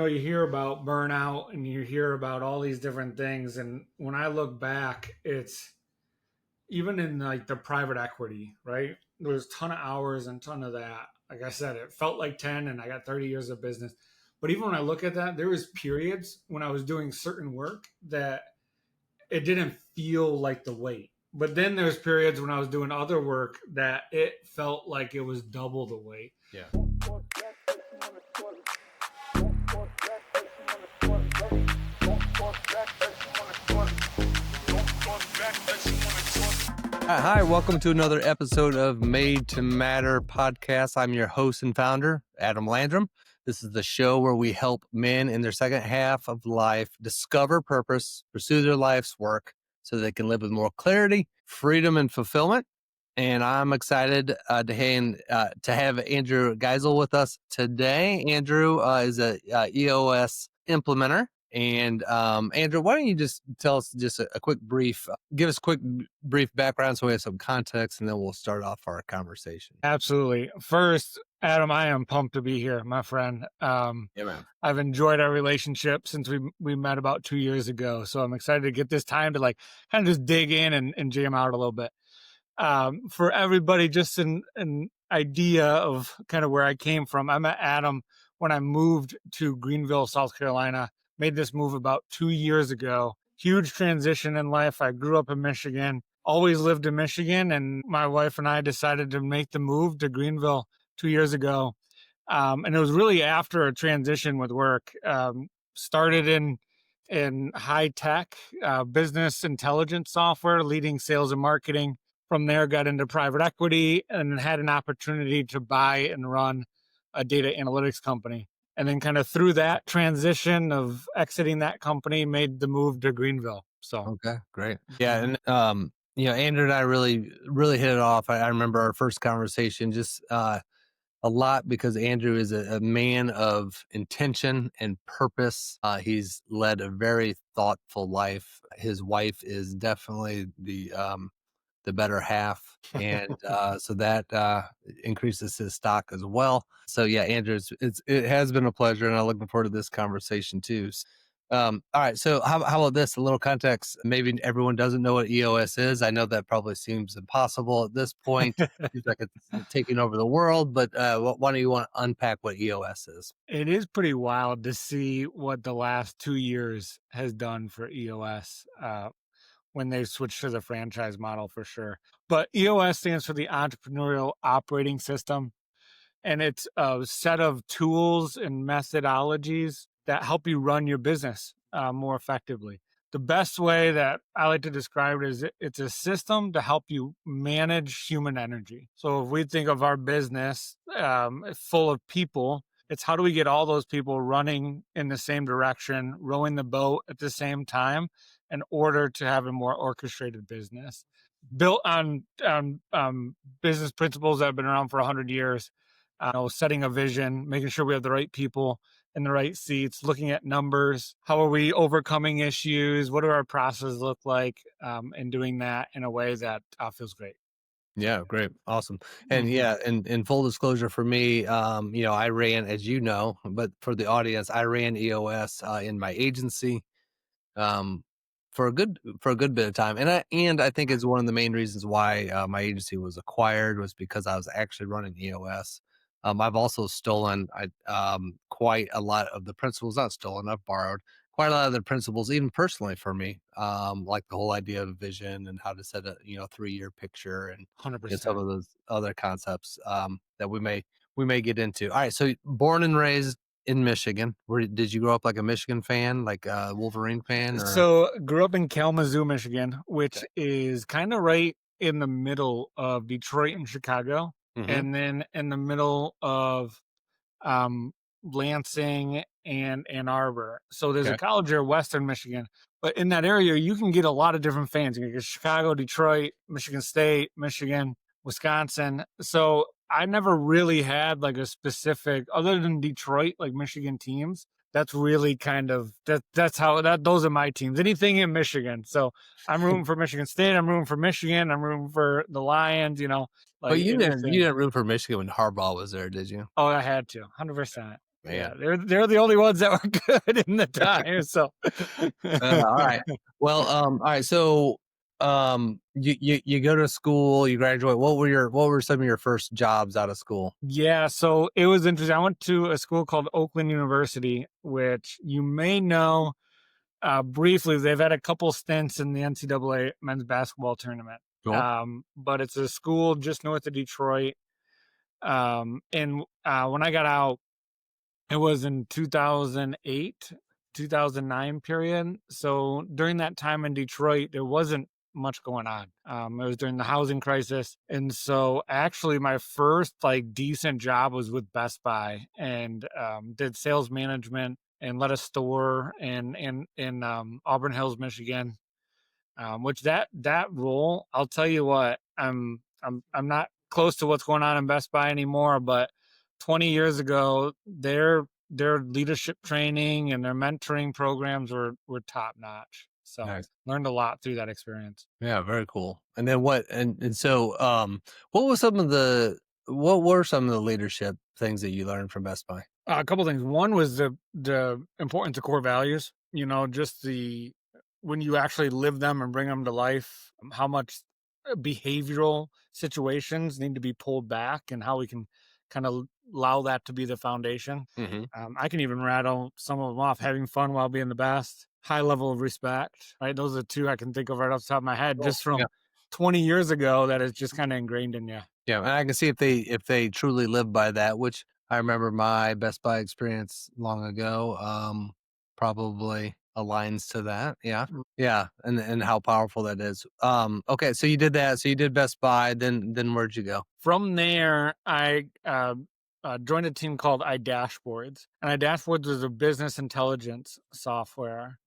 You hear about burnout and you hear about all these different things. And when I look back, it's even in like the private equity, right? There was a ton of hours and ton of that. Like I said, it felt like 10 and I got 30 years of business. But even when I look at that, there was periods when I was doing certain work that it didn't feel like the weight. But then there's periods when I was doing other work that it felt like it was double the weight. Yeah. Hi, welcome to another episode of Made to Matter podcast. I'm your host and founder, Adam Landrum. This is the show where we help men in their second half of life discover purpose, pursue their life's work so they can live with more clarity, freedom, and fulfillment. And I'm excited to have Andrew Gissel with us today. Andrew is a EOS implementer. And Andrew, why don't you just tell us just a quick brief, give us a quick brief background so we have some context, and then we'll start off our conversation. Absolutely. First, Adam, I am pumped to be here, my friend. Yeah, man. I've enjoyed our relationship since we met about 2 years ago. So I'm excited to get this time to like kind of just dig in and jam out a little bit. For everybody, just an idea of kind of where I came from. I met Adam when I moved to Greenville, South Carolina. Made this move about 2 years ago. Huge transition in life. I grew up in Michigan, always lived in Michigan, and my wife and I decided to make the move to Greenville 2 years ago. And it was really after a transition with work. Started in high tech business intelligence software, leading sales and marketing. From there, got into private equity and had an opportunity to buy and run a data analytics company. And then kind of through that transition of exiting that company, made the move to Greenville. So, okay, great. Yeah. And, Andrew and I really hit it off. I remember our first conversation just a lot because Andrew is a man of intention and purpose. He's led a very thoughtful life. His wife is definitely the better half. And so that increases his stock as well. So yeah, Andrew, it has been a pleasure, and I'm looking forward to this conversation too. All right, so how about this? A little context. Maybe everyone doesn't know what EOS is. I know that probably seems impossible at this point. Seems like it's taking over the world, but why don't you want to unpack what EOS is? It is pretty wild to see what the last 2 years has done for EOS. When they switched to the franchise model for sure. But EOS stands for the Entrepreneurial Operating System. And it's a set of tools and methodologies that help you run your business more effectively. The best way that I like to describe it is it's a system to help you manage human energy. So if we think of our business full of people, it's how do we get all those people running in the same direction, rowing the boat at the same time in order to have a more orchestrated business built on business principles that have been around for 100 years. Setting a vision, making sure we have the right people in the right seats, looking at numbers. How are we overcoming issues? What do our processes look like? And doing that in a way that feels great. Yeah, great. Awesome. And yeah, in full disclosure for me, I ran, as you know, but for the audience, I ran EOS in my agency for a good bit of time. And I think it's one of the main reasons why my agency was acquired was because I was actually running EOS. I've also stolen quite a lot of the principles, not stolen, I've borrowed quite a lot of the principles, even personally for me, like the whole idea of vision and how to set a 3-year picture and 100%. some of those other concepts that we may get into. All right, so born and raised in Michigan. Did you grow up like a Michigan fan, like a Wolverine fan? Or? So grew up in Kalamazoo, Michigan, which is kind of right in the middle of Detroit and Chicago, and then in the middle of Lansing and Ann Arbor. So there's a college here, Western Michigan, but in that area, you can get a lot of different fans. You can get Chicago, Detroit, Michigan State, Michigan, Wisconsin. So I never really had like a specific, other than Detroit, like Michigan teams. That's really kind of that's how those are my teams. Anything in Michigan. So I'm rooting for Michigan State. I'm rooting for Michigan. I'm rooting for the Lions. But you didn't root for Michigan when Harbaugh was there, did you? Oh, I had to, 100%. Yeah, man. they're the only ones that were good in the time, so All right. Well, all right. So, you go to school, you graduate. What were some of your first jobs out of school? Yeah, so it was interesting. I went to a school called Oakland University, which you may know briefly. They've had a couple stints in the NCAA men's basketball tournament, Cool. but it's a school just north of Detroit. And when I got out, it was in 2008, 2009 period. So during that time in Detroit, there wasn't much going on. It was during the housing crisis. And so actually my first like decent job was with Best Buy and did sales management and led a store in Auburn Hills, Michigan. Which that role, I'll tell you what, I'm not close to what's going on in Best Buy anymore, but 20 years ago, their leadership training and their mentoring programs were top notch. So Nice. learned a lot through that experience. Yeah, very cool. And then what? And so, what was some of the what were some of the leadership things that you learned from Best Buy? A couple things. One was the importance of core values. You know, just the when you actually live them and bring them to life, how much behavioral situations need to be pulled back, and how we can kind of allow that to be the foundation. Hmm. I can even rattle some of them off: having fun while being the best, high level of respect. Right, those are two I can think of right off the top of my head, Cool. just Yeah. from 20 years ago. That is just kind of ingrained in you. Yeah, and I can see if they truly live by that, which I remember my Best Buy experience long ago, probably aligns to that. Yeah. Yeah, and how powerful that is. Okay, so you did that. So you did Best Buy, then where'd you go? From there, I joined a team called iDashboards, and iDashboards was a business intelligence software.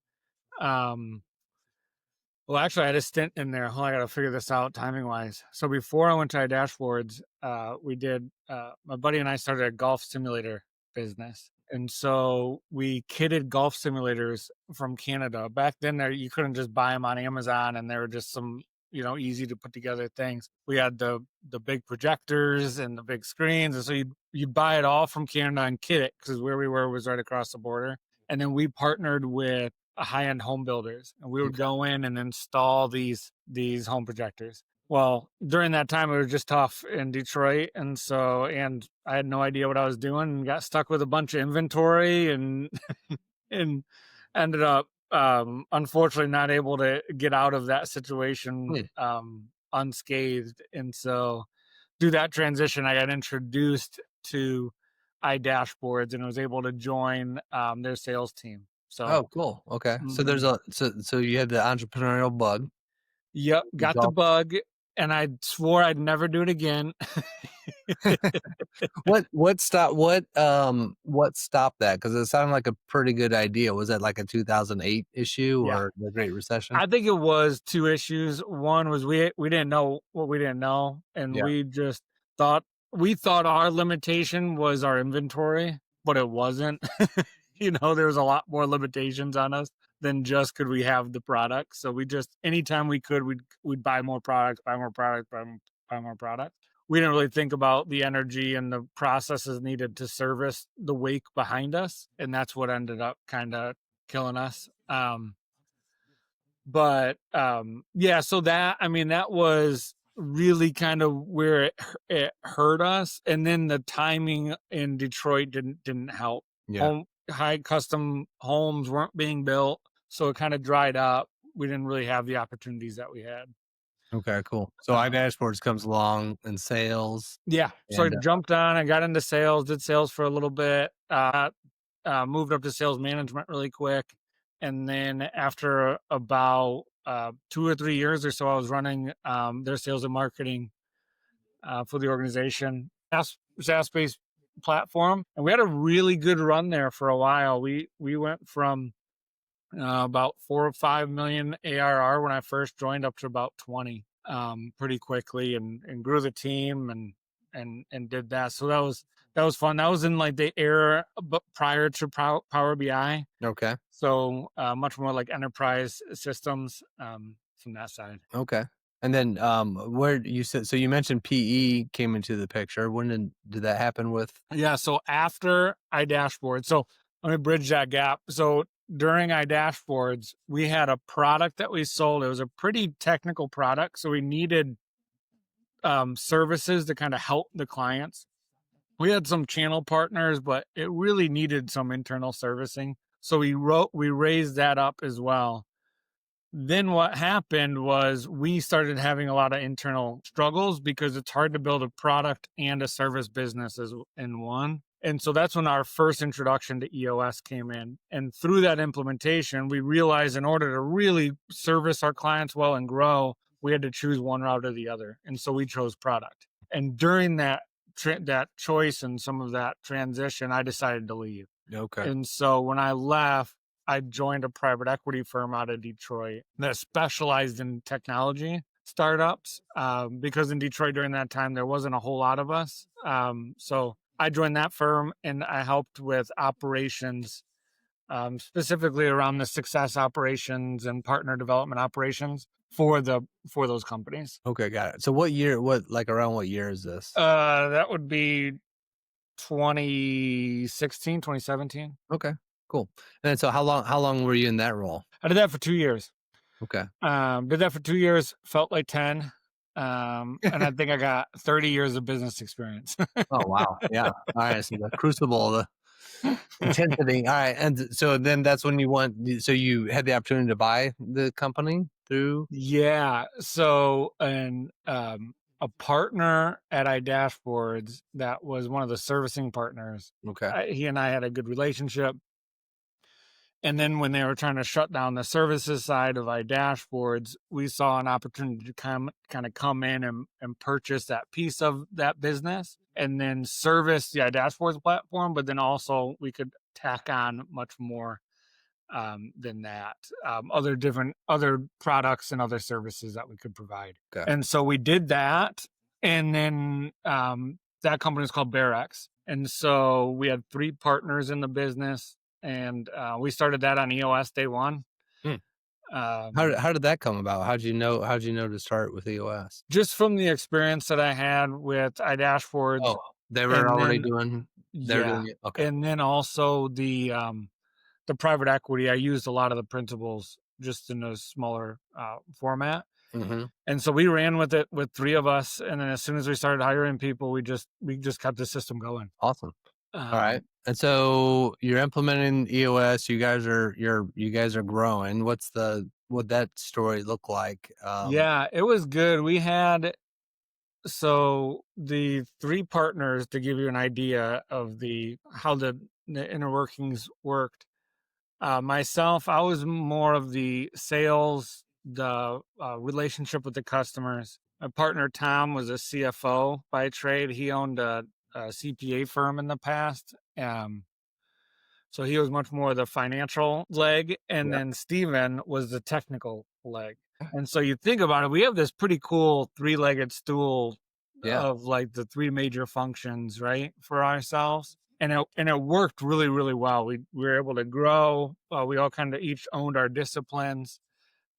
Um, well, actually, I had a stint in there. Oh, I got to figure this out timing wise. So before I went to iDashboards, we did. My buddy and I started a golf simulator business, and so we kitted golf simulators from Canada. Back then, there you couldn't just buy them on Amazon, and they were just some easy to put together things. We had the big projectors and the big screens, and so you'd buy it all from Canada and kit it because where we were was right across the border. And then we partnered with high-end home builders, and we would Okay. go in and install these home projectors. Well, during that time, it was just tough in Detroit, and I had no idea what I was doing, and got stuck with a bunch of inventory, and and ended up unfortunately not able to get out of that situation Hmm. unscathed. And so through that transition, I got introduced to iDashboards and was able to join their sales team. Oh, So cool. Okay. So there's mhm. a so you had the entrepreneurial bug. Yep, The got the golf. bug, and I swore I'd never do it again. What stopped that? Because it sounded like a pretty good idea. Was that like a 2008 issue Yeah. or the Great Recession? I think it was 2 issues. One was we didn't know what we didn't know, and Yeah. we just thought we thought our limitation was our inventory, but it wasn't. There was a lot more limitations on us than just could we have the product. So we just anytime we could, we'd buy more products, buy more products, buy more products. We didn't really think about the energy and the processes needed to service the wake behind us, and that's what ended up kind of killing us. But yeah, so that was really kind of where it hurt us, and then the timing in Detroit didn't help. Yeah. Home high custom homes weren't being built, so it kind of dried up. We didn't really have the opportunities that we had. Okay, cool. So um, iDashboards comes along and sales yeah, so I and, jumped on, I got into sales, did sales for a little bit, moved up to sales management really quick. And then after about 2 or 3 years or so, I was running their sales and marketing for the organization, SaaS based platform. And we had a really good run there for a while. We went from about 4 or 5 million ARR when I first joined up to about 20 pretty quickly, and grew the team and did that. So that was fun. That was in like the era but prior to Power BI. okay. So much more like enterprise systems from that side. Okay. And then, where you said so you mentioned PE came into the picture. When did that happen with Yeah, so after iDashboard, so let me bridge that gap. So during iDashboards, we had a product that we sold. It was a pretty technical product, so we needed services to kind of help the clients. We had some channel partners, but it really needed some internal servicing. So we raised that up as well. Then what happened was we started having a lot of internal struggles because it's hard to build a product and a service business as in one. And so that's when our first introduction to EOS came in. And through that implementation, we realized in order to really service our clients well and grow, we had to choose one route or the other. And so we chose product. And during that choice and some of that transition, I decided to leave. Okay. And so when I left, I joined a private equity firm out of Detroit that specialized in technology startups, because in Detroit during that time, there wasn't a whole lot of us. So I joined that firm and I helped with operations, specifically around the success operations and partner development operations for those companies. Okay, got it. So what year like, around what year is this? That would be 2016, 2017. Okay, cool. And then so how long were you in that role? I did that for 2 years. Okay. Did that for 2 years, felt like 10. And I think I got 30 years of business experience. Oh, wow. Yeah. Alright, so the crucible, the intensity. Alright, and so then that's when so you had the opportunity to buy the company through Yeah. So, a partner at iDashboards that was one of the servicing partners, okay. he and I had a good relationship. And then when they were trying to shut down the services side of iDashboards, we saw an opportunity to come in and purchase that piece of that business and then service the iDashboards platform. But then also we could tack on much more than that, other products and other services that we could provide. Okay. And so we did that, and then that company is called BearX. And so we had 3 partners in the business, and we started that on EOS day one. Hmm. Um, How did that come about? How'd you know to start with EOS? just from the experience that I had with iDashboards, Oh, they were and already then doing they're yeah, doing it? Okay. and then also the private equity. I used a lot of the principles just in a smaller format. Mhm. And so we ran with it with 3 of us. And then as soon as we started hiring people, we just kept the system going. Awesome. Alright. Um, And so you're implementing EOS, you guys are growing. What that story look like? yeah, it was good. We had so the 3 partners, to give you an idea of how the inner workings worked. Myself, I was more of the sales, the relationship with the customers. My partner Tom was a CFO by trade. He owned a CPA firm in the past. So he was much more the financial leg, and Yeah. then Steven was the technical leg. And so you think about it, we have this pretty cool 3-legged stool Yeah. of like the 3 major functions, right, for ourselves. And it worked really, really well. We were able to grow. We all kind of each owned our disciplines.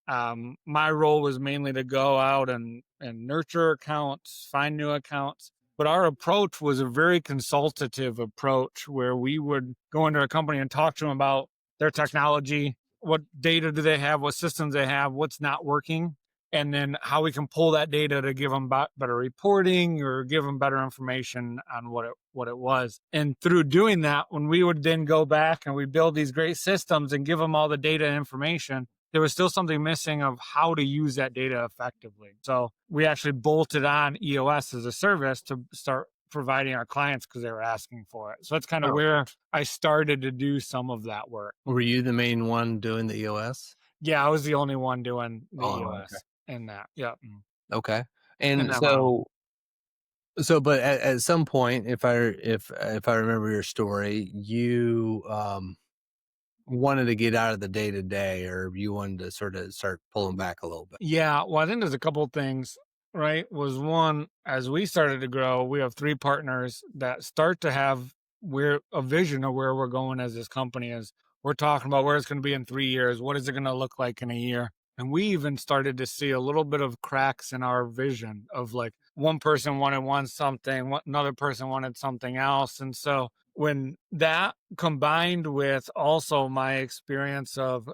My role was mainly to go out and nurture accounts, find new accounts. But our approach was a very consultative approach where we would go into a company and talk to them about their technology, what data do they have, what systems they have, what's not working, and then how we can pull that data to give them better reporting or give them better information on what it was. And through doing that, when we would then go back and we build these great systems and give them all the data and information, there was still something missing of how to use that data effectively. So we actually bolted on EOS as a service to start providing our clients because they were asking for it. So that's kind of Oh. where I started to do some of that work. Were you the main one doing the EOS? Yeah, I was the only one doing the Oh, okay. EOS in that. Yeah. Okay. In And that model. but at some point, if I remember your story, you wanted to get out of the day to day, or you wanted to sort of start pulling back a little bit. Yeah, well, I think there's a couple of things, right? Was one, as we started to grow, we have 3 partners that start to have a vision of where we're going as this company is. We're talking about where it's going to be in 3 years. What is it going to look like in a year? And we even started to see a little bit of cracks in our vision of like one person wanted one something, another person wanted something else. And so when that combined with also my experience of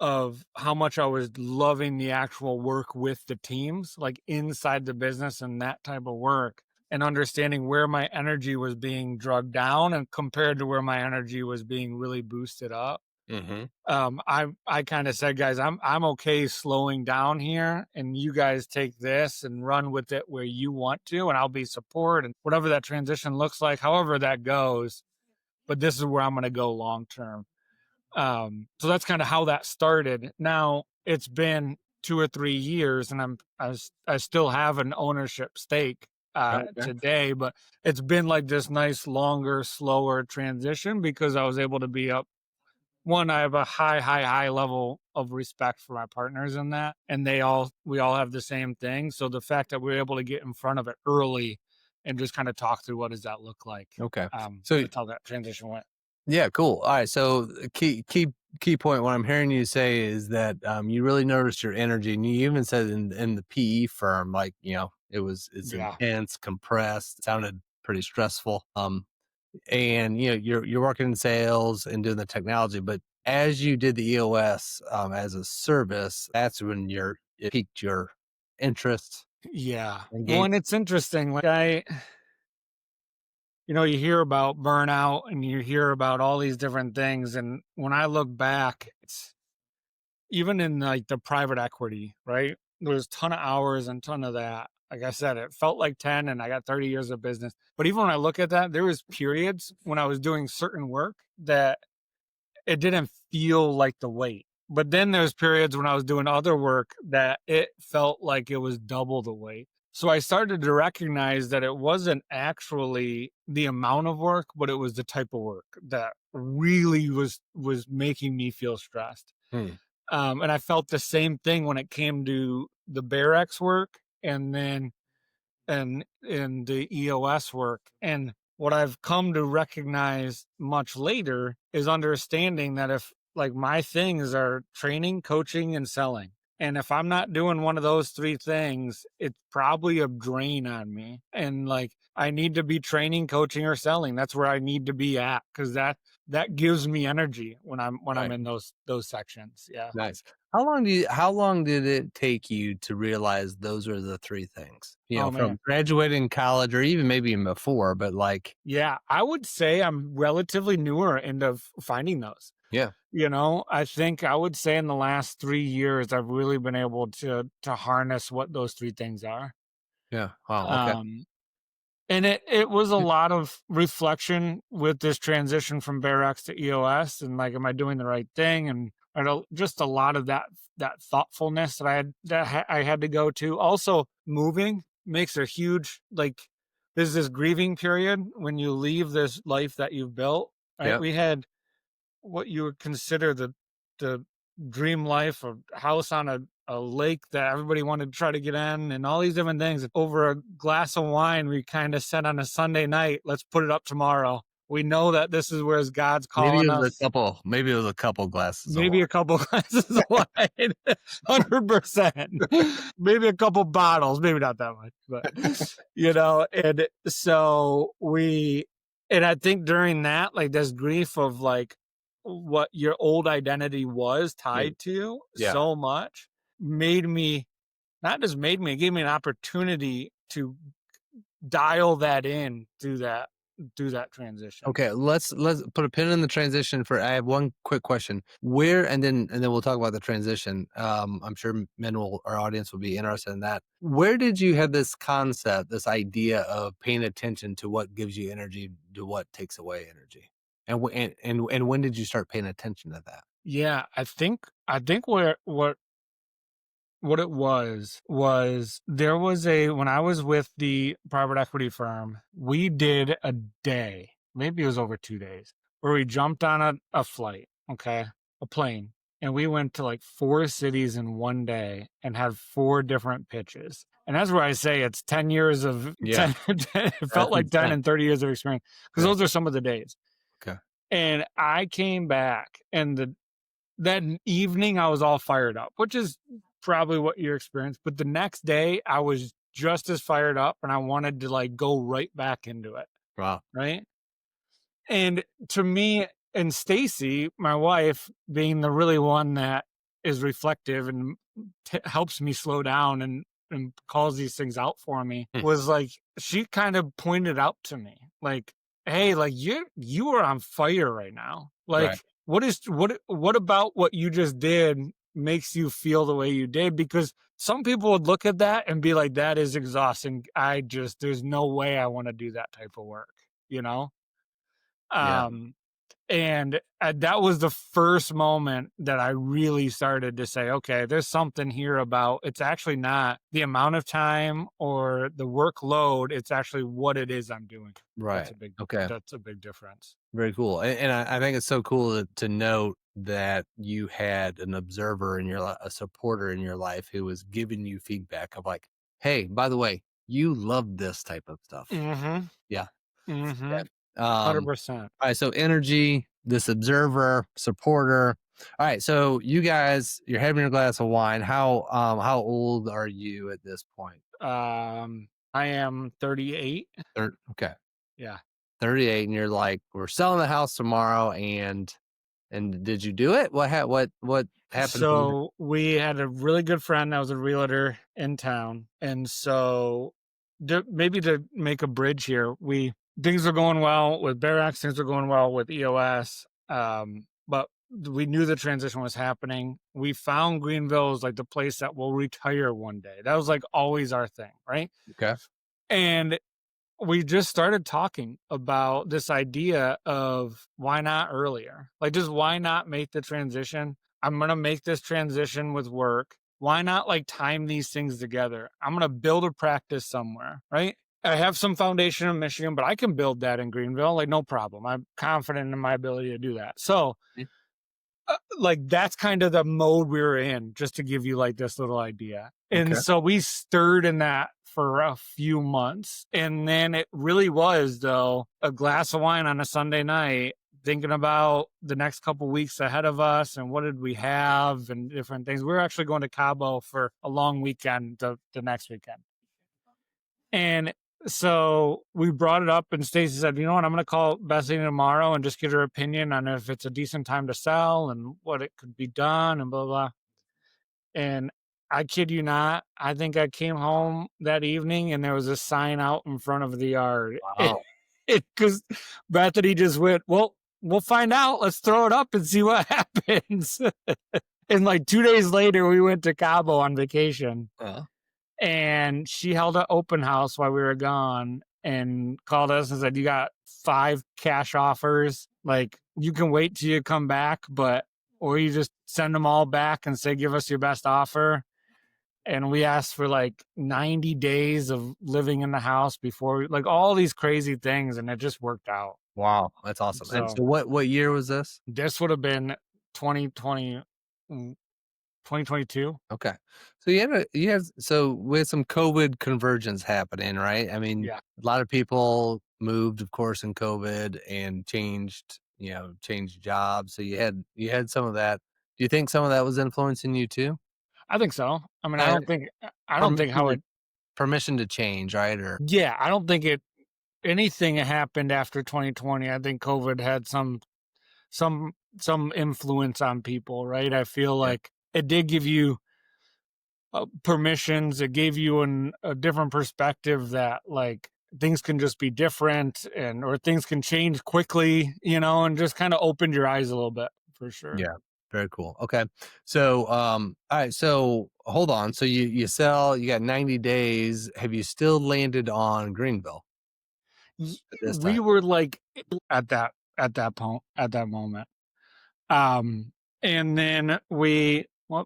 how much I was loving the actual work with the teams, like inside the business and that type of work, and understanding where my energy was being drugged down and compared to where my energy was being really boosted up. Hmm. I kind of said, guys, I'm okay slowing down here, and you guys take this and run with it where you want to, and I'll be support and whatever that transition looks like, however that goes. But this is where I'm going to go long term. So that's kind of how that started. Now it's been 2 or 3 years, and I still have an ownership stake Okay. today, but it's been like this nice, longer, slower transition because I was able to be up. One, I have a high level of respect for my partners in that, and we all have the same thing. So the fact that we're able to get in front of it early and just kind of talk through what does that look like, Okay. So that's how that transition went. yeah, cool. All right. So the key point. What I'm hearing you say is that you really noticed your energy, and you even said in the PE firm, like it's Yeah. intense, compressed, sounded pretty stressful. And you're working in sales and doing the technology, but as you did the EOS as a service, that's when it piqued your interest. Yeah. And Well, gave and it's interesting. Like you hear about burnout and you hear about all these different things. And when I look back, it's even in like the private equity, right? There's a ton of hours and ton of that. Like I said, it felt like 10 and I got 30 years of business. But even when I look at that, there was periods when I was doing certain work that it didn't feel like the weight. But then there's periods when I was doing other work that it felt like it was double the weight. So I started to recognize that it wasn't actually the amount of work, but it was the type of work that really was making me feel stressed. Hmm, And I felt the same thing when it came to the Barracks work and then and in the EOS work. And what I've come to recognize much later is understanding that if like my things are training, coaching, and selling. And if I'm not doing one of those three things, it's probably a drain on me. And like I need to be training, coaching, or selling. That's where I need to be at because that gives me energy when I'm right. in those sections. Yeah. Nice. How long did it take you to realize those are the three things? Oh man. From graduating college or even maybe even before, but like, Yeah, I would say I'm relatively newer into finding those. yeah, I think I would say in the last 3 years, I've really been able to harness what those three things are. yeah. Wow. Okay. Um, and it was a lot of reflection with this transition from Barracks to EOS, and like, am I doing the right thing? And just a lot of that thoughtfulness I had to go to. Also, moving makes a huge like. There's this grieving period when you leave this life that you've built. Right? Yeah. We had what you would consider the dream life, a house on a lake that everybody wanted to try to get in and all these different things. Over a glass of wine, we kind of said on a Sunday night, let's put it up tomorrow. We know that this is where God's Maybe calling it was a us. couple. Maybe it was a couple glasses of Maybe a couple glasses of wine, 100%. Maybe a couple bottles, maybe not that much, but and so and I think during that, like this grief of like what your old identity was wine. tied to Yeah. so much made me not just made me, it gave me an opportunity to dial that in through that transition. Okay, let's put a pin in the transition for I have one quick question. Where and then we'll talk about the transition. I'm sure our audience will be interested in that. Where did you have this concept, this idea of paying attention to what gives you energy to what takes away energy? And when did you start paying attention to that? Yeah, I think what it was there was when I was with the private equity firm, we did a day, maybe it was over 2 days, where we jumped on a flight, okay, a plane, and we went to like 4 cities in one day and had 4 different pitches. And that's where I say it's 10 years of Yeah, 10, it felt that's like 10 insane. and 30 years of experience because Yeah. those are some of the days. Okay. And I came back and that evening I was all fired up, which is probably what you experienced. But the next day I was just as fired up and I wanted to like go right back into it. Wow. Right. And to me and Stacy, my wife, being the really one that is reflective and helps me slow down and calls these things out for me, Hmm. was like, she kind of pointed out to me, like, hey, like you are on fire right now. Right. Like, what about what you just did makes you feel the way you did? Because some people would look at that and be like, that is exhausting. There's no way I want to do that type of work, you know? Yeah. Um, and that was the first moment that I really started to say, okay, there's something here about it's actually not the amount of time or the workload. It's actually what it is I'm doing. Right. Okay. That's a big difference. Very cool. And I think it's so cool to note that you had an observer in your a supporter in your life who was giving you feedback of like, hey, by the way, you love this type of stuff. Mm-hmm. Yeah. Mm-hmm. Okay. Um, 100%. all right. So energy, this observer, supporter. All right. So you guys, you're having your glass of wine. How old are you at this point? I am 38. Okay. Yeah. 38, and you're like, we're selling the house tomorrow, and did you do it? What happened from there? So we had a really good friend that was a realtor in town, and so maybe to make a bridge here, we things were going well with Barax, things were going well with EOS, but we knew the transition was happening. We found Greenville as like the place that will retire one day. That was like always our thing, right? Okay. And we just started talking about this idea of why not earlier? Like, just why not make the transition? I'm going to make this transition with work. Why not like time these things together? I'm going to build a practice somewhere, right? I have some foundation in Michigan, but I can build that in Greenville, like no problem. I'm confident in my ability to do that. So, Mm. like that's kind of the mode we were in, just to give you like this little idea. And Okay. so we stirred in that for a few months. And then it really was though a glass of wine on a Sunday night, thinking about the next couple weeks ahead of us and what did we have and different things. We are actually going to Cabo for a long weekend the next weekend. And so we brought it up, and Stacy said, "You know what? I'm going to call Bethany tomorrow and just get her opinion on if it's a decent time to sell and what it could be done and blah blah." And I kid you not, I think I came home that evening and there was a sign out in front of the yard. Wow. Because Bethany just went, "Well, we'll find out. Let's throw it up and see what happens." And like 2 days later, we went to Cabo on vacation. Uh, And she held an open house while we were gone and called us and said, "You got 5 cash offers. Like, you can wait till you come back, but or you just send them all back and say, give us your best offer." And we asked for like 90 days of living in the house before, like all these crazy things, and it just worked out. wow, that's awesome. And So so what year was this? this would have been 2020, 2022. Okay. So you had so with some COVID convergence happening, right? I mean, Yeah. a lot of people moved, of course, in COVID and changed jobs. So you had some of that. Do you think some of that was influencing you too? I think so. I mean, And I don't think permission how to it, permission to change, right? Or yeah, I don't think anything that happened after 2020. I think COVID had some some influence on people, right? I feel yeah, like it did give you permissions. It gave you a different perspective that like things can just be different and or things can change quickly, and just kind of opened your eyes a little bit for sure. yeah, very cool. Okay. So all right, so hold on. So you sell, you got 90 days. Have you still landed on Greenville at this We time? were like at that moment. And then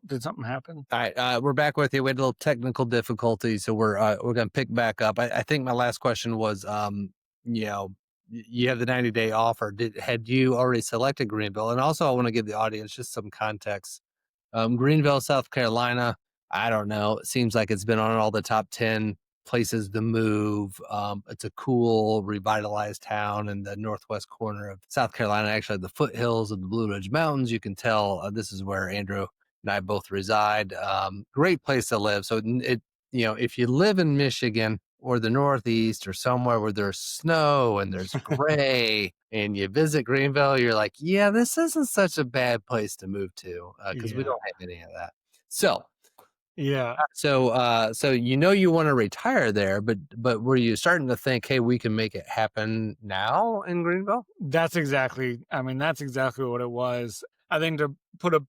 did something happen? All right, we're back with you. We had a little technical difficulty, so we're gonna pick back up. I think my last question was, you have the 90-day offer. Had you already selected Greenville? And also, I want to give the audience just some context. Greenville, South Carolina. I don't know. It seems like it's been on all the top 10 places to move. It's a cool, revitalized town in the northwest corner of South Carolina, actually, the foothills of the Blue Ridge Mountains. You can tell this is where Andrew and I both reside. Great place to live. So if you live in Michigan or the Northeast or somewhere where there's snow and there's gray and you visit Greenville, you're like, yeah, this isn't such a bad place to move to because we Yeah. don't have any of that. So, Yeah. so you want to retire there, but were you starting to think, hey, we can make it happen now in Greenville? That's exactly what it was. I think to put a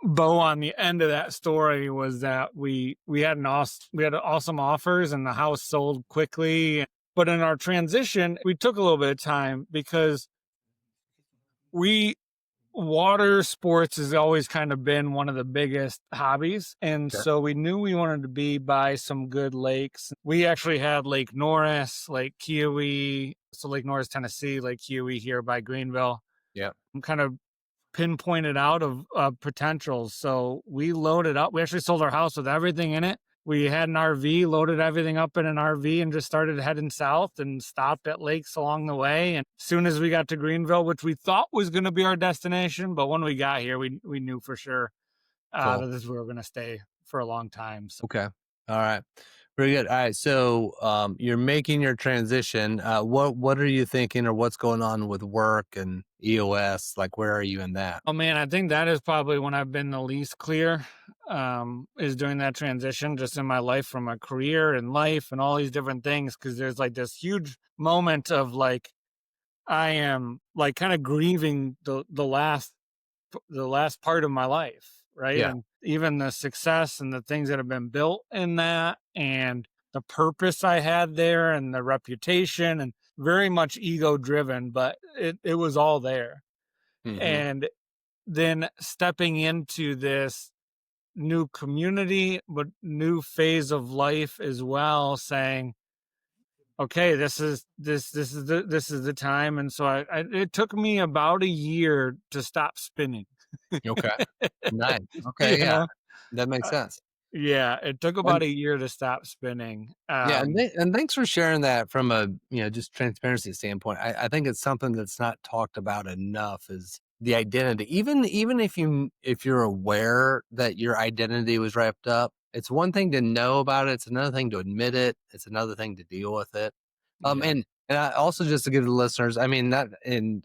bow on the end of that story was that we had awesome offers and the house sold quickly. But in our transition, we took a little bit of time because we water sports has always kind of been one of the biggest hobbies. And Sure. so we knew we wanted to be by some good lakes. We actually had Lake Norris, Lake Kiowee, so Lake Norris, Tennessee, Lake Kiowee here by Greenville. Yeah. I'm kind of pinpointed out of potentials. So we loaded up. We actually sold our house with everything in it. We had an RV, loaded everything up in an RV, and just started heading south and stopped at lakes along the way. And as soon as we got to Greenville, which we thought was going to be our destination, but when we got here, we knew for sure Cool. that this we were going to stay for a long time. So Okay. All right. Very good. All right. So you're making your transition. What are you thinking, or what's going on with work and EOS? Like, where are you in that? oh man, I think that is probably when I've been the least clear, is during that transition just in my life from a career and life and all these different things. Cause there's like this huge moment of like, I am like kind of grieving the last part of my life. Right. Yeah. And even the success and the things that have been built in that and the purpose I had there and the reputation and very much ego driven, but it was all there. Hmm. And then stepping into this new community, but new phase of life as well, saying, okay, this is the time. And so it took me about a year to stop spinning. Okay. Nice. Okay. you Yeah. know, That makes Uh, sense. yeah, it took And about a year to stop spinning. yeah, and thanks for sharing that from a just transparency standpoint. I think it's something that's not talked about enough is the identity. Even if you're aware that your identity was wrapped up, it's one thing to know about it. It's another thing to admit it. It's another thing to deal with it. Yeah. And I also just to give the listeners, I mean, not in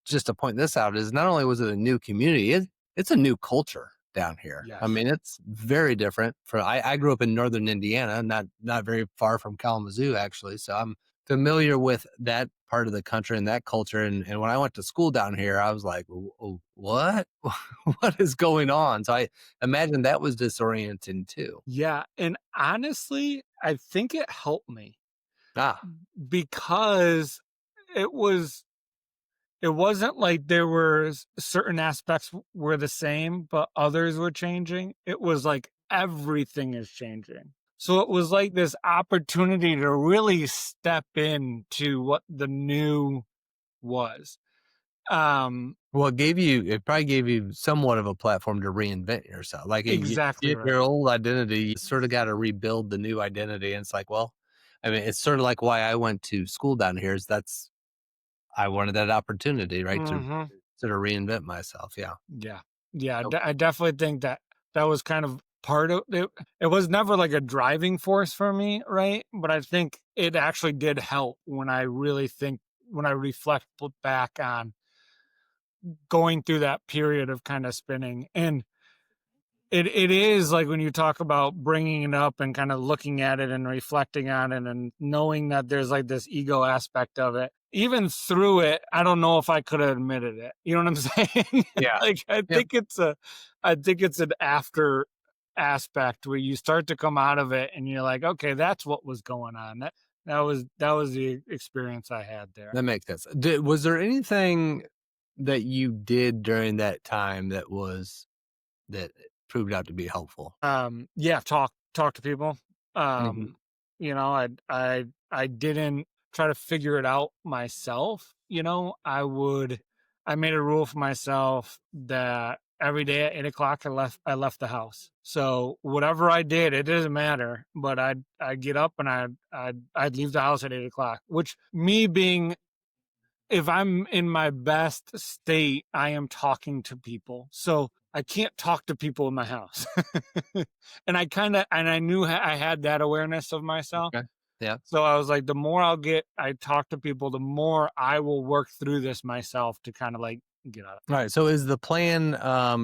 just to point this out is not only was it a new community, it's a new culture down here. I Yes. mean, it's very different. I grew up in northern Indiana, not very far from Kalamazoo, actually. So I'm familiar with that part of the country and that culture. And when I went to school down here, I was like, what? What is going on? So I imagine that was disorienting too. Yeah. And honestly, I think it helped me Ah, because it was it wasn't like there were certain aspects were the same, but others were changing. It was like everything is changing. So it was like this opportunity to really step into what the new was. Um, well, it probably gave you somewhat of a platform to reinvent yourself. Like exactly your right. old identity, you sort of got to rebuild the new identity. And it's like, well, I mean, it's sort of like why I went to school down here is I wanted that opportunity, right? To Hmm. sort of reinvent myself. Yeah. Yeah. Yeah. Oh, I definitely think that that was kind of part of it. It was never like a driving force for me, right? But I think it actually did help when I really think, when I reflect back on going through that period of kind of spinning. And it is like when you talk about bringing it up and kind of looking at it and reflecting on it and knowing that there's like this ego aspect of it. Even through it, I don't know if I could have admitted it. You know what I'm saying? yeah. Like Yeah. I think it's an after aspect where you start to come out of it and you're like, okay, that's what was going on. That was the experience I had there. That makes sense. Was there anything that you did during that time that proved out to be helpful? Yeah, talk to people. Hmm. um I didn't try to figure it out myself. I made a rule for myself that every day at 8 o'clock, I left the house. So whatever I did, it doesn't matter. But I'd get up and I'd leave the house at 8 o'clock. Which me being, if I'm in my best state, I am talking to people. So I can't talk to people in my house. And I knew I had that awareness of myself. Okay. Yeah. So I was like, the more I talk to people, the more I will work through this myself to kind of like get out of All right. So is the plan,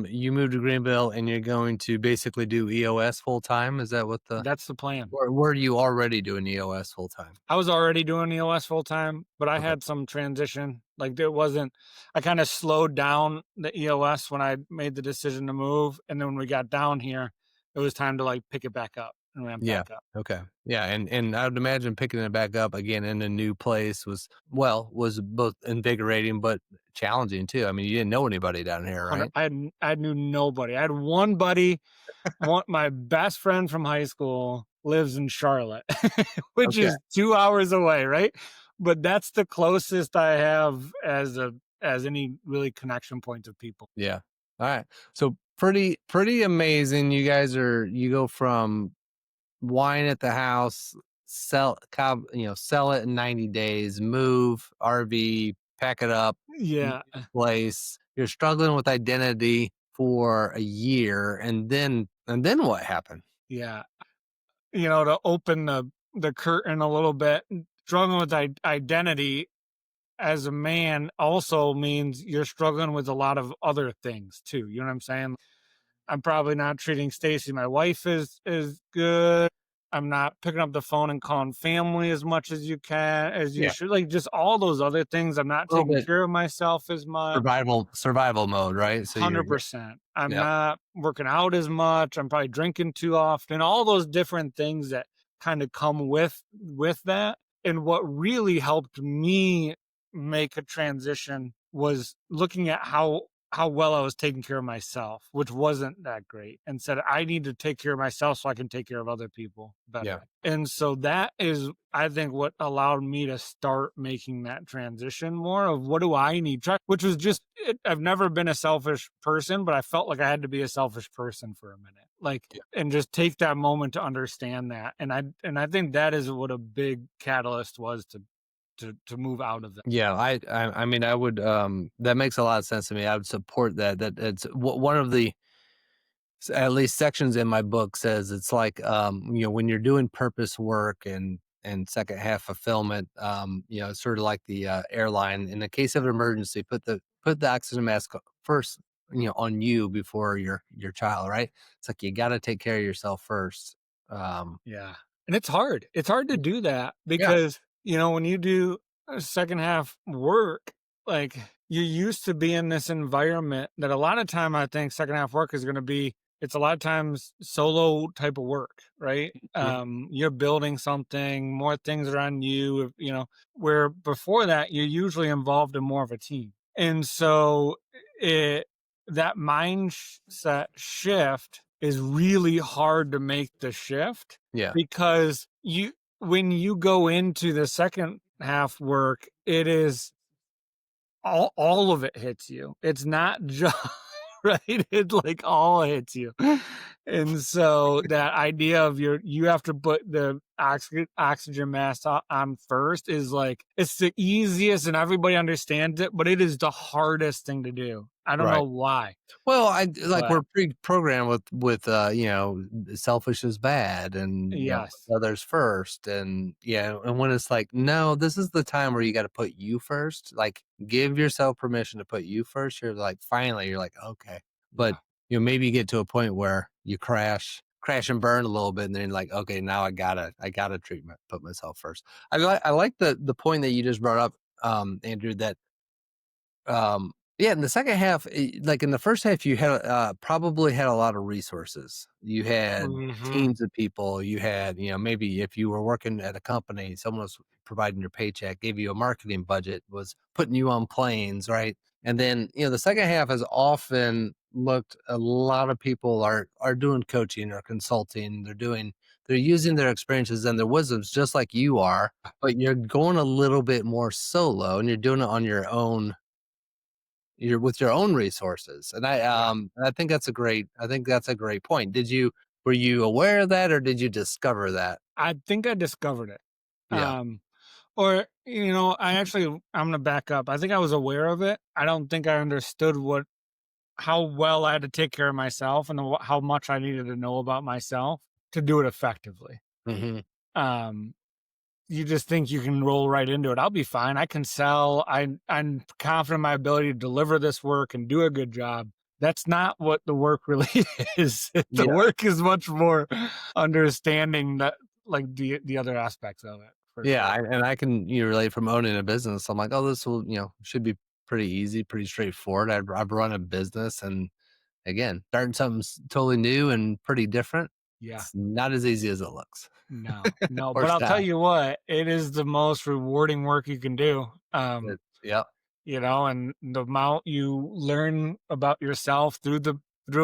you move to Greenville and you're going to basically do EOS full time? Is that what it. That's the plan. or were you already doing EOS full time? I was already doing EOS full time, but I Okay. had some transition. Like it wasn't, I kind of slowed down the EOS when I made the decision to move. And then when we got down here, it was time to like pick it back up and ramp Yeah. back up. Okay. Yeah. And I would imagine picking it back up again in a new place was both invigorating, but challenging too. I mean, you didn't know anybody down here, 100, right? I knew nobody. I had one buddy. My best friend from high school lives in Charlotte, which Okay. is 2 hours away, right? But that's the closest I have as any really connection point of people. Yeah. All right. So pretty amazing. You go from wine at the house, sell it in 90 days, move, RV, pack it up, new Yeah, place. You're struggling with identity for a year, and then what happened? yeah. To open the curtain a little bit, struggling with identity as a man also means you're struggling with a lot of other things too. You know what I'm saying? I'm probably not treating Stacy, my wife, is good. I'm not picking up the phone and calling family as much as you Yeah, should. Like just all those other things. I'm not a little taking bit care of myself as much. survival mode, right? So you're 100%. I'm yeah, not working out as much. I'm probably drinking too often. All those different things that kind of come with that. And what really helped me make a transition was looking at how well I was taking care of myself, which wasn't that great, and said I need to take care of myself so I can take care of other people yeah, better. And so that is, I think, what allowed me to start making that transition more of what do I need, which was just, I've never been a selfish person, but I felt like I had to be a selfish person for a minute, like, yeah. and just take that moment to understand that. And I think that is what a big catalyst was to move out of that. Yeah, I mean, I would, that makes a lot of sense to me. I would support that. That it's one of the at least sections in my book says it's like, when you're doing purpose work and second half fulfillment, it's sort of like the airline. In the case of an emergency, put the oxygen mask first, on you before your child, right? It's like you got to take care of yourself first. Um, Yeah. And it's hard. It's hard to do that yeah, because, when you do a second half work, like you're used to being in this environment that a lot of time I think second half work is going to be, it's a lot of times solo type of work, right? mhm, You're building something, more things are on you, where before that you're usually involved in more of a team. And so it that mindset shift is really hard to make the shift yeah, because when you go into the second half work, it is all of it hits you. It's not just right. It like all hits you. And so that idea of you have to put the oxygen mask on first is like it's the easiest and everybody understands it, but it is the hardest thing to do. I don't know right. why, Well, I like but we're pre-programmed with selfish is bad and yes. others first, and yeah, and when it's like, no, this is the time where you got to put you first. Like, give yourself permission to put you first. You're like, finally, you're like, okay, but Yeah. maybe you get to a point where you crash and burn a little bit, and then you're like, okay, now I gotta put myself first. I like the point that you just brought up, Andrew, that yeah, in the second half, like in the first half, you had probably had a lot of resources. You had Mhm. teams of people. You had, maybe if you were working at a company, someone was providing your paycheck, gave you a marketing budget, was putting you on planes, right? And then, the second half has often looked. A lot of people are doing coaching or consulting. They're using their experiences and their wisdoms just like you are, but you're going a little bit more solo, and you're doing it on your own your own resources. And Yeah. I think that's a great point. Were you aware of that or did you discover that? I think I discovered it. Yeah. Or, I'm gonna back up. I think I was aware of it. I don't think I understood how well I had to take care of myself and how much I needed to know about myself to do it effectively. Hmm. Um, you just think you can roll right into it. I'll be fine. I can sell. I'm confident in my ability to deliver this work and do a good job. That's not what the work really is. The Yeah. work is much more understanding that, like, the other aspects of it for Yeah. sure. And I can relate from owning a business. I'm like, oh, this will, should be pretty easy, pretty straightforward. I've run a business, and again, starting something totally new and pretty different. Yeah. It's not as easy as it looks No, no, or but I'll tell sounds. you what, it is the most rewarding work you can do. Yeah. And the amount you learn about yourself through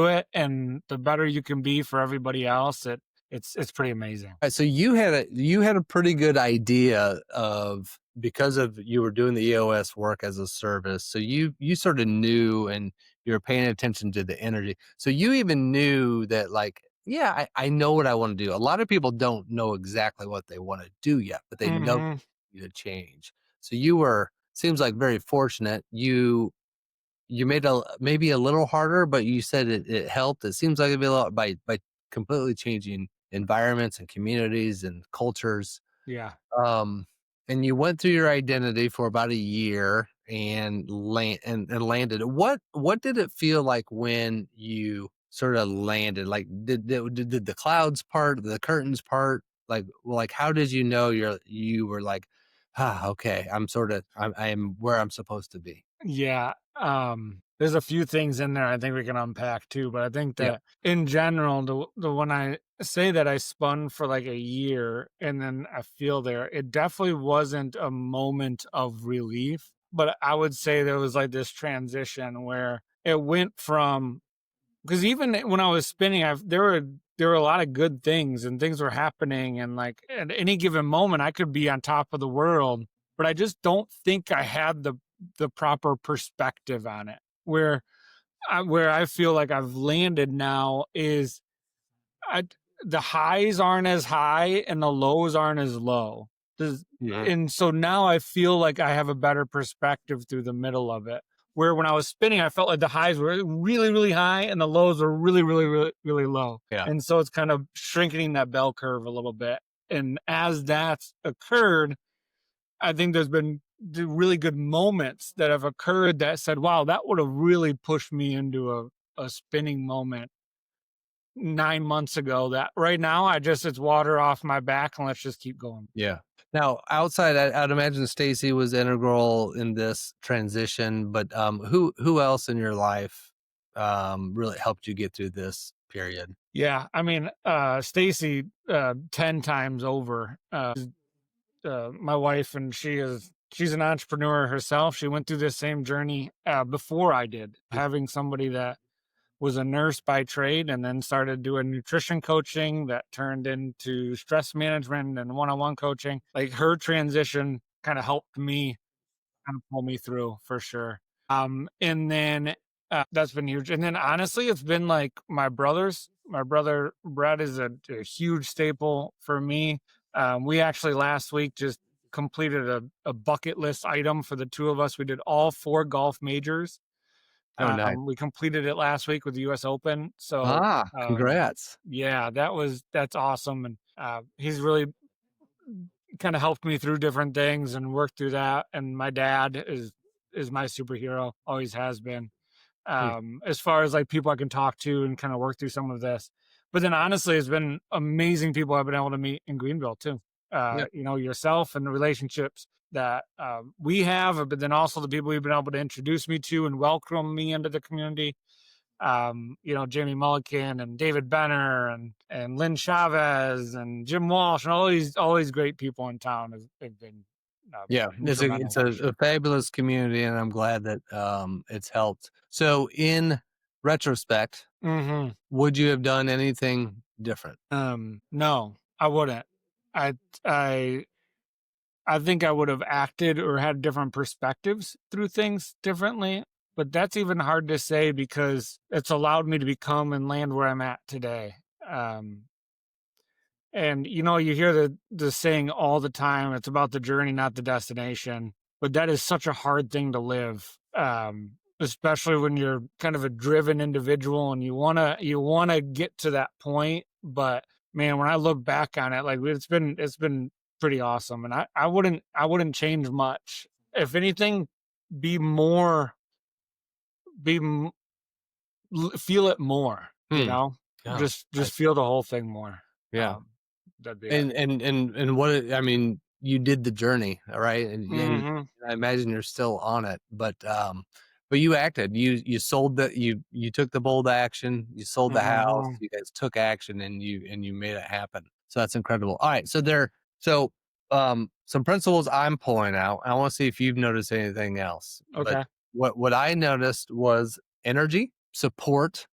it, and the better you can be for everybody else, it's pretty amazing. Right, so you had a pretty good idea of, because of you were doing the EOS work as a service, so you sort of knew, and you were paying attention to the energy. So you even knew that, like, yeah, I know what I want to do. A lot of people don't know exactly what they want to do yet, but they know Mhm. to change. So you were, seems like, very fortunate. You made maybe a little harder, but you said it helped. It seems like it'd be a lot by completely changing environments and communities and cultures. Yeah. Um, and you went through your identity for about a year and and landed. What did it feel like when you sort of landed? Like, did the clouds part, the curtains part? Like how did you know you were like, okay, I'm where I'm supposed to be. Yeah, there's a few things in there I think we can unpack too, but I think Yeah. that in general, the when I say that I spun for like a year and then I feel there, it definitely wasn't a moment of relief, but I would say there was like this transition where it went from, because even when I was spinning, there were a lot of good things and things were happening, and like at any given moment, I could be on top of the world, but I just don't think I had the proper perspective on it. Where I feel like I've landed now is I the highs aren't as high and the lows aren't as low. Does Mhm. And so now I feel like I have a better perspective through the middle of it. Where when I was spinning, I felt like the highs were really, really high and the lows were really, really, really, really low. Yeah. And so it's kind of shrinking that bell curve a little bit. And as that's occurred, I think there's been really good moments that have occurred that said, wow, that would have really pushed me into a spinning moment 9 months ago, that right now it's water off my back and let's just keep going. Yeah. Now, outside, I'd imagine Stacy was integral in this transition, but who else in your life really helped you get through this period? Yeah. I mean, Stacy, 10 times over, my wife, and she's an entrepreneur herself. She went through this same journey, before I did, having somebody that was a nurse by trade and then started doing nutrition coaching that turned into stress management and one-on-one coaching. Like, her transition kind of helped me, kind of pull me through for sure. And then that's been huge. And then honestly, it's been like my brothers. My brother Brett is a huge staple for me. We actually last week just completed a bucket list item for the two of us. We did all four golf majors. Oh, nice. We completed it last week with the U.S. Open. So Congrats. yeah, that's awesome. And he's really kind of helped me through different things and worked through that. And my dad is my superhero, always has been. Hmm. As far as like people I can talk to and kind of work through some of this. But then honestly, it's been amazing people I've been able to meet in Greenville too. Yeah. Yourself and the relationships that we have, but then also the people you've been able to introduce me to and welcome me into the community. Jamie Mullican and David Benner and Lynn Chavez and Jim Walsh and all these great people in town have been Yeah. It's instrumental for a sure. fabulous community, and I'm glad that it's helped. So, in retrospect, Hmm. would you have done anything different? No, I wouldn't. I I I think I would have acted or had different perspectives through things differently, but that's even hard to say because it's allowed me to become and land where I'm at today. Um, and you hear the saying all the time, it's about the journey, not the destination. But that is such a hard thing to live. Especially when you're kind of a driven individual and you wanna get to that point. But man, when I look back on it, like it's been pretty awesome. And I wouldn't change much. If anything, be more be m- feel it more, Hmm. Yeah. just feel the whole thing more. Yeah. Um, that'd be it. And I mean, you did the journey, all right? And Hmm. I imagine you're still on it, but you acted. You sold you took the bold action, you sold the house, Hmm. you guys took action and you made it happen. So that's incredible. All right. So some principles I'm pulling out. I want to see if you've noticed anything else. But Okay. what I noticed was energy, support,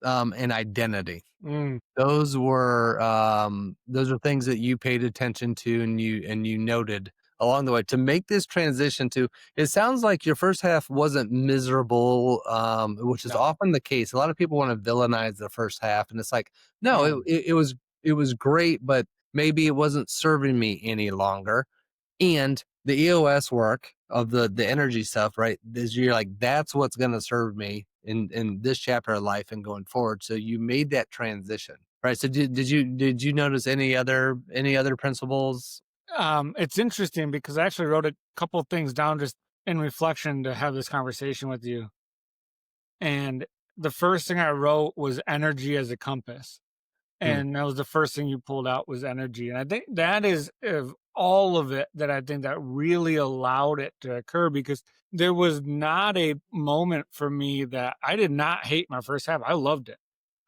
and identity. Mm, Those are things that you paid attention to and you noted along the way to make this transition to it sounds like your first half wasn't miserable, which is no, often the case. A lot of people want to villainize the first half, and it's like, no, no. it was great, but maybe it wasn't serving me any longer. And the EOS work of the energy stuff, right? Is you're like, that's what's gonna serve me in this chapter of life and going forward. So you made that transition. Right. So did you notice any other principles? It's interesting because I actually wrote a couple things down just in reflection to have this conversation with you. And the first thing I wrote was energy as a compass. Hmm. And that was the first thing you pulled out was energy. And I think that is of all of it that I think that really allowed it to occur because there was not a moment for me that I did not hate my first half. I loved it.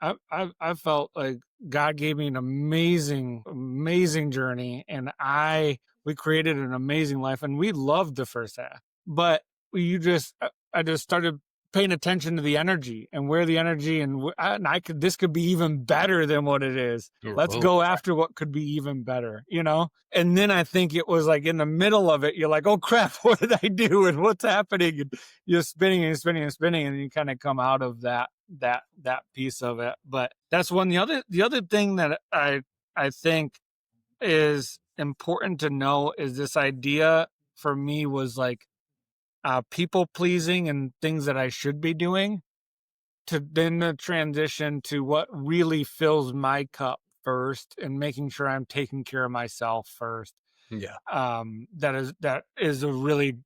I felt like God gave me an amazing, amazing journey, and we created an amazing life, and we loved the first half. But I just started paying attention to the energy and where the energy and I could this could be even better than what it is. Let's Oh, go after what could be even better. And then I think it was like in the middle of it, you're like, oh crap, what did I do and what's happening? And you're spinning and spinning and spinning, and you kind of come out of that piece of it. But that's one. The other thing that I think is important to know is this idea for me was like people pleasing and things that I should be doing to then the transition to what really fills my cup first and making sure I'm taking care of myself first. yeah. That is a really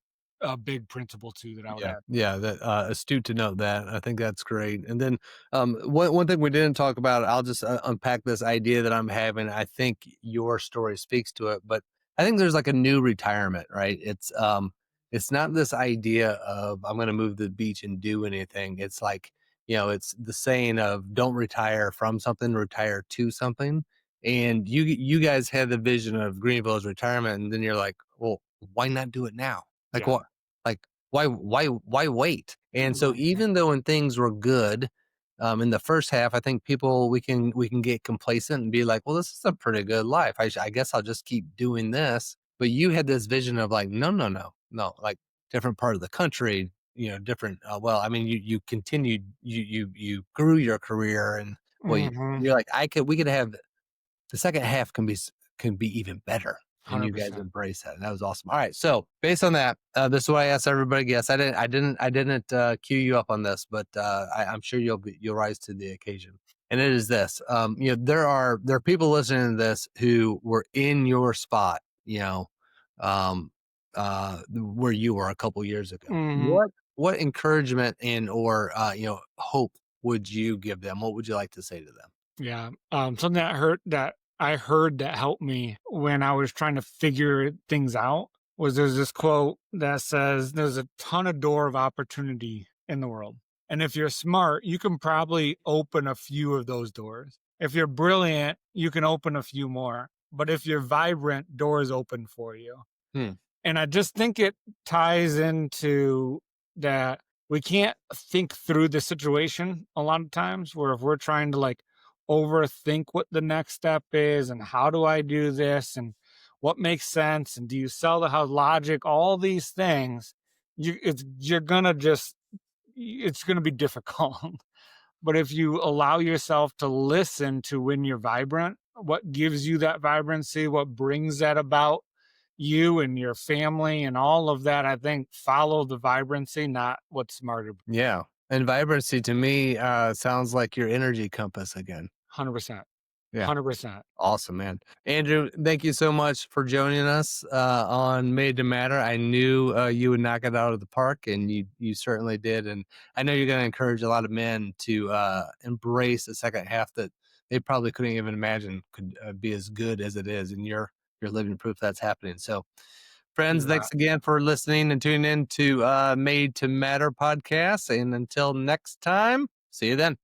big principle too that I would Yeah, add. yeah, that astute to note that. I think that's great. And then one thing we didn't talk about, I'll just unpack this idea that I'm having. I think your story speaks to it, but I think there's like a new retirement, right? It's not this idea of I'm going to move to the beach and do anything. It's like, it's the saying of don't retire from something, retire to something. And you guys had the vision of Greenville as retirement, and then you're like, well, why not do it now? Like Yeah. what? Like why wait? And so Mhm. even though when things were good, in the first half, I think people we can get complacent and be like, well, this is a pretty good life. I guess I'll just keep doing this. But you had this vision of like, no, no, no, no, like different part of the country, different. Well, I mean, you continued, you grew your career, and well, Mhm. you're like, we could have the second half can be even better, and you guys 100%. embrace that, and that was awesome. All right, so based on that, this is what I asked everybody. Guess I didn't cue you up on this, but I'm sure you'll rise to the occasion. And it is this: there are people listening to this who were in your spot, um, where you were a couple years ago. Mhm. What encouragement and or hope would you give them? What would you like to say to them? Yeah. Something that I heard that helped me when I was trying to figure things out was there's this quote that says there's a ton of door of opportunity in the world. And if you're smart, you can probably open a few of those doors. If you're brilliant, you can open a few more. But if you're vibrant, doors open for you. Hmm. And I just think it ties into that we can't think through the situation a lot of times where if we're trying to like overthink what the next step is and how do I do this and what makes sense and do you sell the house logic, all these things. you're gonna just it's gonna be difficult. But if you allow yourself to listen to when you're vibrant, what gives you that vibrancy, what brings that about, you and your family and all of that, I think follow the vibrancy, not what's smarter. Yeah. And vibrancy to me sounds like your energy compass again. 100%. Yeah. 100%. Awesome, man. Andrew, thank you so much for joining us on Made to Matter. I knew you would knock it out of the park, and you certainly did. And I know you're going to encourage a lot of men to embrace the second half that they probably couldn't even imagine could be as good as it is. And you're living proof that's happening. So, friends, Yeah. thanks again for listening and tuning in to Made to Matter podcast. And until next time, see you then.